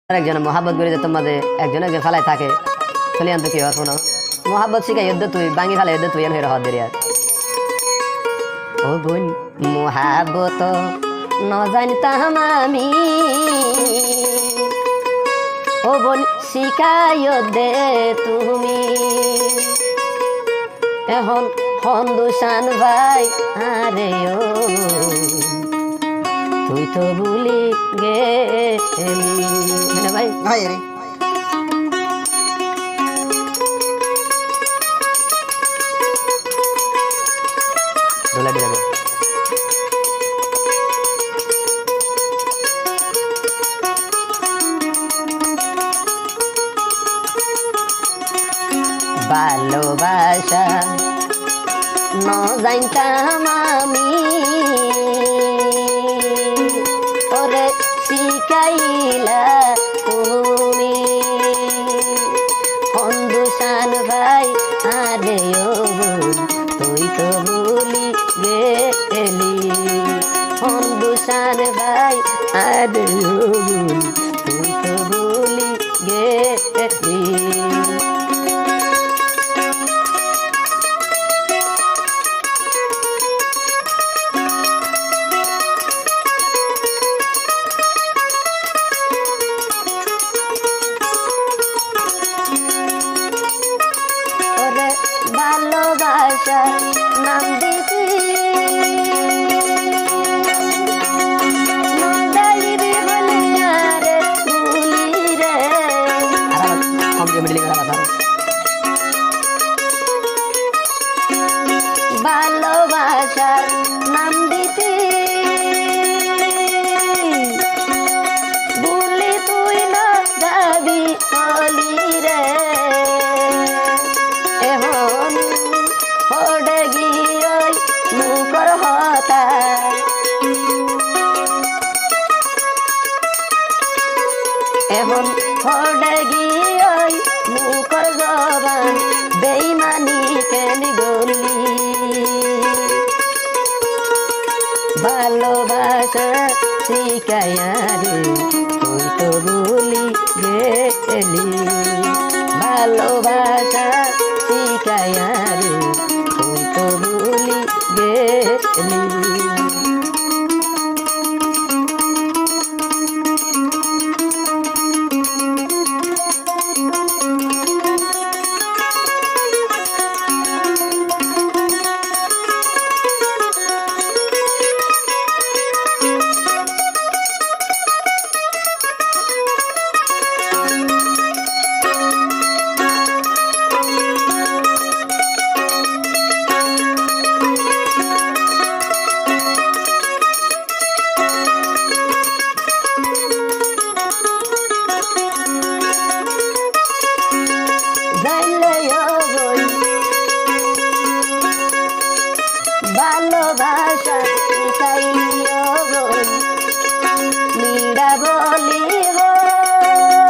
একজন মহাব্বত করে যে তোমার একজন একজন ফালায় থাকে চলিয়ান তো কি হওয়ার কোনো মহাব্বত শিখাই যুদ্ধ তুই বাঙ্গি ফেলে যুদ্ধ তুই এন হয়ে হওয়ার দেরিয়ার ও বোন মহাব্বত ন জানতাম আমি ও বোন শিখাই দে তুমি এখন হন্দুসান ভাই আরে ও তুই তো ভুলি গেলি ভাই ভাই রে দোলা দিয়ে দেবো ভালোবাসা ন জানতাম আমি ওরে শিখাইলা তুমি হন্দুসান ভাই আরে ও তুই তো ভুলি গেলি হন্দুসান ভাই আরে ও তুই তো ভুলি গেলি ভালোবাসা নাম দিছি ভালোবাসার নাম দিছি ভুলি তুই না যাবি হলি রে এখন পড়ে গিয়ে মুখর হতা এখন পড়ে গিয়ে মুখর জবান বেইমানি কেন গলি ভালোবাসা শিখাইয়া রে তুই তো ভুলি গেলি ভালোবাসা শিখাইয়া রে তুই তো ভুলি গেলি ভালোবাসা শিখাইও বোন মীরা বলি হই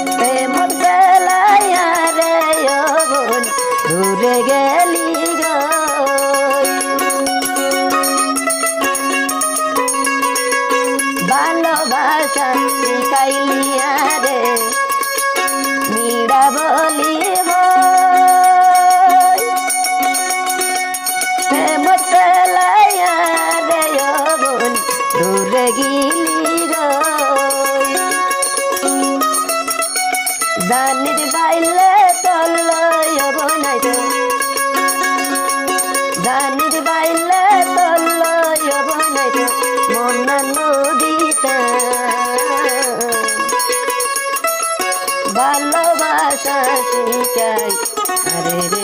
প্রেমর বেলায় রে বোন দূরে গেলি গই ভালোবাসা শিখাইলিয়া রে মীরা বলি দূরে গিলি দানির বাইলে তল্লয় বনাইত দানির বাইলে তল্লয় বনাইত মনা নদীতা ভালোবাসা শিখাই আরে রে